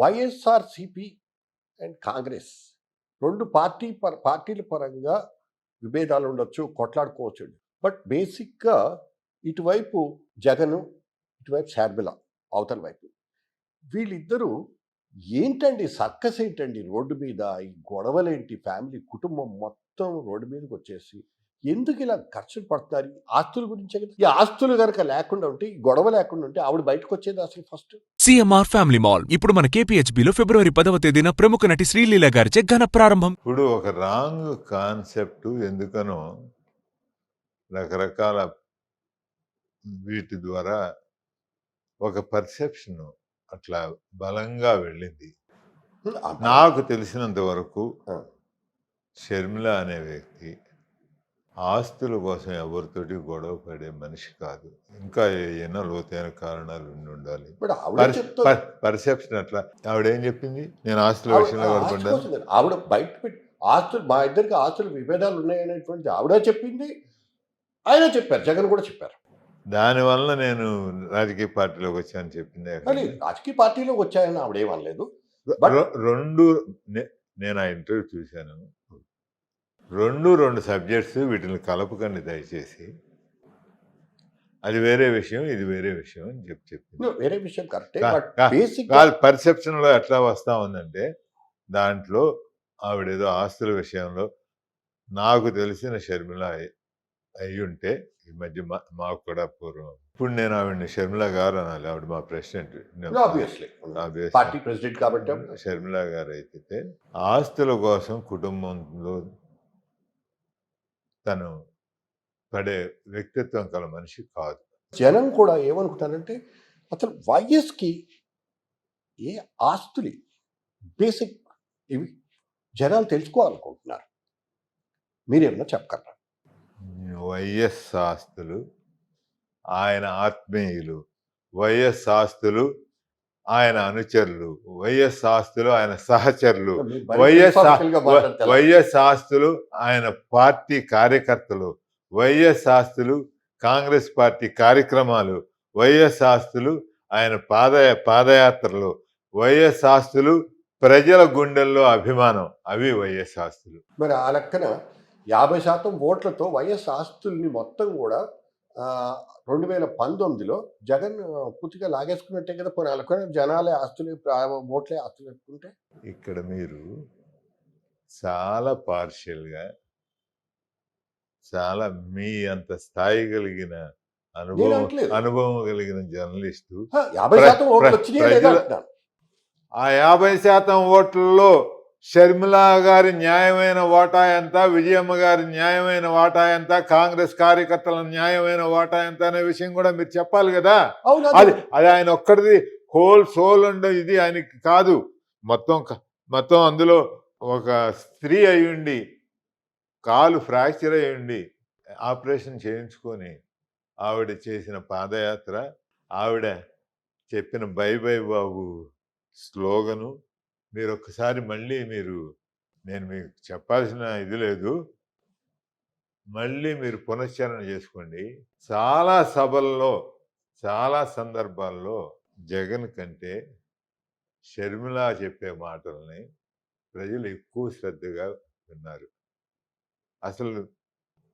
YSRCP and Congress 2 పార్టీల పరంగా విభేదాలుండొచ్చు, కొట్లాడుకోవచ్చండి. But బేసిక్‌గా ఇటువైపు జగను, ఇటువైపు షర్మిల అవతల వైపు. వీళ్ళిద్దరూ ఏంటండి సర్కస్ ఏంటండి రోడ్డు మీద? ఈ గొడవలేంటి? ఫ్యామిలీ కుటుంబం మొత్తం రోడ్డు మీదకొచ్చేసి ఎందుకిలా ఖర్చులు పడుతున్నారు? ఈ ఆస్తుల గురించే కదా! ఈ ఆస్తులు గనక లేకుండా ఉంటే, ఈ గొడవ లేకుండా ఉంటే ఆవిడ బయటకొచ్చేదా అసలు ఫస్ట్? సిఎంఆర్ ఫ్యామిలీ మాల్ ఇప్పుడు మన కేపీహెచ్బీలో ఫిబ్రవరి 10వ తేదీన ప్రముఖ నటి శ్రీలీల గారిచే ఘన ప్రారంభం. ఇప్పుడు ఒక రాంగ్ కాన్సెప్ట్ ఎందుకనో రకరకాల వీటి ద్వారా ఒక పర్సెప్షన్ అట్లా బలంగా వెళ్ళింది. నాకు తెలిసినంత వరకు షర్మిల అనే వ్యక్తి ఆస్తుల కోసం ఎవరితోటి గొడవ పడే మనిషి కాదు. ఇంకా ఏమైనా లోతైన కారణాలు ఉండాలి. పర్సెప్షన్ అట్లా. ఆవిడేం చెప్పింది? నేను ఆస్తుల విషయంలో గొడవపడ్డాను. ఆవిడ బయట పెట్టి ఆస్తులు, మా ఇద్దరికి ఆస్తులు విభేదాలు ఉన్నాయనేటువంటి ఆవిడ చెప్పింది, ఆయన చెప్పారు, జగన్ కూడా చెప్పారు. దానివల్ల నేను రాజకీయ పార్టీలోకి వచ్చానని చెప్పింది. రాజకీయ పార్టీలోకి వచ్చాయని ఆవిడేమనలేదు. రెండు నేను ఆ ఇంటర్వ్యూ చూశాను. రెండు సబ్జెక్ట్స్, వీటిని కలపకండి దయచేసి. అది వేరే విషయం, ఇది వేరే విషయం అని చెప్పింది. వేరే విషయం కరెక్టే. పర్సెప్షన్లో ఎట్లా వస్తా ఉందంటే, దాంట్లో ఆవిడేదో ఆస్తుల విషయంలో నాకు తెలిసిన షర్మిల అయ్యుంటే, ఈ మధ్య మాకు కూడా పూర్వం, ఇప్పుడు నేను ఆవిడని షర్మిల గారు అనాలి, ఆవిడ మా ప్రెసిడెంట్, పార్టీ ప్రెసిడెంట్ కాబట్టి షర్మిల గారు అయితే ఆస్తుల కోసం కుటుంబంలో తను పడే వ్యక్తిత్వం కల మనిషి కాదు. జనం కూడా ఏమనుకుంటారంటే, అసలు వైఎస్కి ఏ ఆస్తులు బేసిక్ ఇవి జనాలు తెలుసుకోవాలనుకుంటున్నారు. మీరేమన్నా చెప్పగలరా? వైఎస్ ఆస్తులు ఆయన ఆత్మీయులు, వైఎస్ ఆస్తులు ఆయన అనుచరులు, వైఎస్ ఆస్తులు ఆయన సహచరులు, వైఎస్ ఆస్తులు ఆయన పార్టీ కార్యకర్తలు, వైఎస్ ఆస్తులు కాంగ్రెస్ పార్టీ కార్యక్రమాలు, వైఎస్ ఆస్తులు ఆయన పాదయాత్రలు, వైఎస్ ఆస్తులు ప్రజల గుండెల్లో అభిమానం, అవి వైఎస్ ఆస్తులు. మరి ఆ లెక్కన 50% ఓట్లతో వైఎస్ ఆస్తుల్ని మొత్తం కూడా 2019లో జగన్ పూర్తిగా లాగేసుకున్నట్టే కదా. పోనీ అనుకున్న జనాలే ఆస్తులు, ఓట్లే ఆస్తులు పెట్టుకుంటే. ఇక్కడ మీరు చాలా పార్షియల్గా, చాలా మీ అంత స్థాయి కలిగిన అనుభవం కలిగిన జర్నలిస్టు, 50% ఓట్లు వచ్చినాయి. ఆ 50% ఓట్లలో షర్మిల గారి న్యాయమైన వాటా ఎంత, విజయమ్మ గారి న్యాయమైన వాటా ఎంత, కాంగ్రెస్ కార్యకర్తల న్యాయమైన వాటా ఎంత అనే విషయం కూడా మీరు చెప్పాలి కదా. అది ఆయన ఒక్కడిది హోల్ సోల్ అండ్ ఇది ఆయనకి కాదు. మొత్తం అందులో ఒక స్త్రీ అయ్యుండి, కాలు ఫ్రాక్చర్ అయ్యుండి ఆపరేషన్ చేయించుకొని ఆవిడ చేసిన పాదయాత్ర, ఆవిడ చెప్పిన బై బై బాబు స్లోగను, మీరు ఒక్కసారి మళ్ళీ నేను మీకు చెప్పాల్సిన ఇది లేదు, మళ్ళీ మీరు పునశ్చరణ చేసుకోండి. చాలా సభల్లో, చాలా సందర్భాల్లో జగన్ కంటే షర్మిల చెప్పే మాటల్ని ప్రజలు ఎక్కువ శ్రద్ధగా విన్నారు. అసలు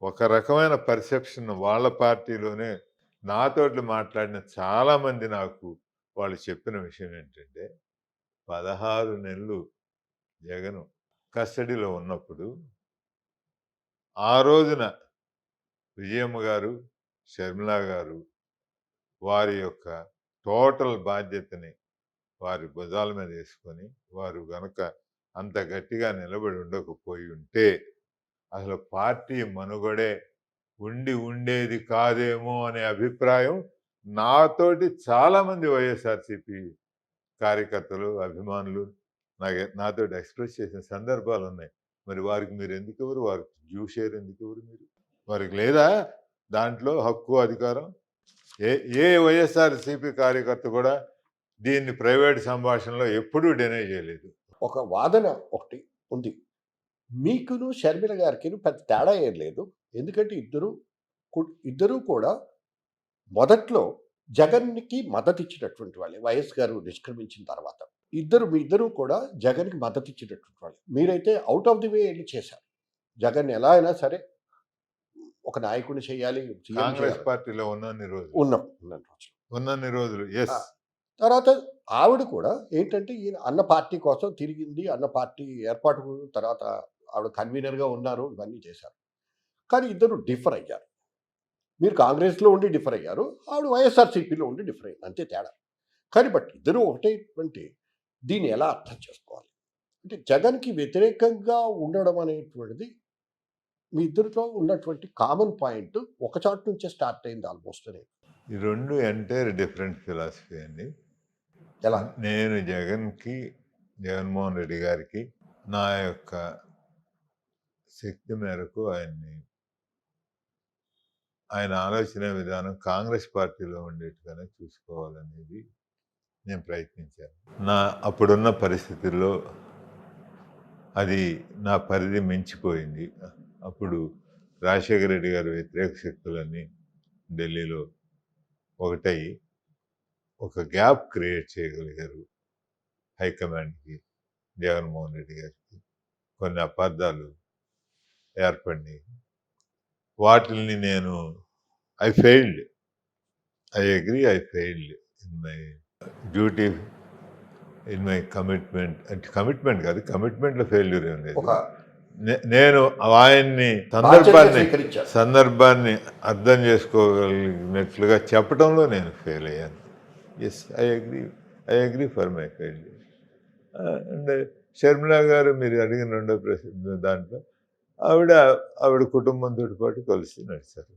ఒక రకమైన పర్సెప్షన్ వాళ్ళ పార్టీలోనే, నాతోటి మాట్లాడిన చాలామంది నాకు వాళ్ళు చెప్పిన విషయం ఏంటంటే, 16 నెలలు జగన్ కస్టడీలో ఉన్నప్పుడు ఆ రోజున విజయమ్మ గారు, షర్మిల గారు వారి యొక్క టోటల్ బాధ్యతని వారి భుజాల మీద వేసుకొని, వారు గనక అంత గట్టిగా నిలబడి ఉండకపోయి ఉంటే అసలు పార్టీ మనుగడే ఉండేది కాదేమో అనే అభిప్రాయం నాతోటి చాలామంది వైఎస్ఆర్సీపీ కార్యకర్తలు, అభిమానులు నాతో ఎక్స్ప్రెస్ చేసిన సందర్భాలు ఉన్నాయి. మరి వారికి మీరు ఎందుకు ఎవరు? వారికి డ్యూ షేర్ ఎందుకు ఎవరు? మీరు వారికి లేదా దాంట్లో హక్కు, అధికారం? ఏ వైఎస్ఆర్సీపీ కార్యకర్త కూడా దీన్ని ప్రైవేట్ సంభాషణలో ఎప్పుడూ డినై చేయలేదు. ఒక వాదన ఒకటి ఉంది, మీకును షర్మిల గారికి పెద్ద తేడా ఏం లేదు. ఎందుకంటే ఇద్దరూ కూడా మొదట్లో జగన్కి మద్దతు ఇచ్చినటువంటి వాళ్ళే, వైఎస్ గారు నిష్క్రమించిన తర్వాత. మీ ఇద్దరు కూడా జగన్కి మద్దతు ఇచ్చినటువంటి వాళ్ళు. మీరైతే అవుట్ ఆఫ్ ది వే వెళ్ళి చేశారు. జగన్ ఎలా అయినా సరే ఒక నాయకుడిని చేయాలి, సీఎం కాంగ్రెస్ చేయాలి. పార్టీలో ఉన్నన్ని రోజులు ఉన్నన్ని రోజులు. ఉన్నన్ని రోజులు ఎస్. ఆ. తర్వాత ఆవిడ కూడా ఏంటంటే ఈయన అన్న పార్టీ కోసం తిరిగింది, అన్న పార్టీ ఏర్పాటు తర్వాత ఆవిడ కన్వీనర్గా ఉన్నారు, ఇవన్నీ చేశారు. కానీ ఇద్దరు డిఫర్ అయ్యారు. మీరు కాంగ్రెస్లో ఉండి డిఫర్ అయ్యారు, ఆవిడ వైఎస్ఆర్సీపీలో ఉండి డిఫర్ అయ్యింది, అంతే తేడా. కానీ బట్ ఇద్దరు ఒకటేటువంటి దీన్ని ఎలా అర్థం చేసుకోవాలి అంటే జగన్కి వ్యతిరేకంగా ఉండడం అనేటువంటిది మీ ఇద్దరితో ఉన్నటువంటి కామన్ పాయింట్ ఒక చాటు నుంచే స్టార్ట్ అయింది ఆల్మోస్ట్ అనేది. ఈ రెండు ఎంటైర్ డిఫరెంట్ ఫిలాసఫీ అండి. ఎలా నేను జగన్మోహన్ రెడ్డి గారికి నా యొక్క శక్తి మేరకు ఆయన ఆలోచన విధానం కాంగ్రెస్ పార్టీలో ఉండేట్టుగానే చూసుకోవాలనేది నేను ప్రయత్నించాను. అప్పుడున్న పరిస్థితుల్లో అది నా పరిధి మించిపోయింది. అప్పుడు రాజశేఖర రెడ్డి గారి వ్యతిరేక శక్తులన్నీ ఢిల్లీలో ఒకటై ఒక గ్యాప్ క్రియేట్ చేయగలిగారు హైకమాండ్కి, జగన్మోహన్ రెడ్డి గారికి. కొన్ని అపార్థాలు ఏర్పడినాయి. వాటిని నేను I failed in my duty, in my commitment. అంటే కమిట్మెంట్ కాదు, కమిట్మెంట్లో ఫెయిల్యూర్ ఏం లేదు. ఒక నేను ఆయన్ని సందర్భాన్ని అర్థం చేసుకోగలిగినట్లుగా చెప్పడంలో నేను ఫెయిల్ అయ్యాను. Yes, I agree for my failure. And Sharmila garu మీరు అడిగిన రెండో ప్రశ్న దాంట్లో ఆవిడ కుటుంబంతో పాటు కలిసి నడిచారు.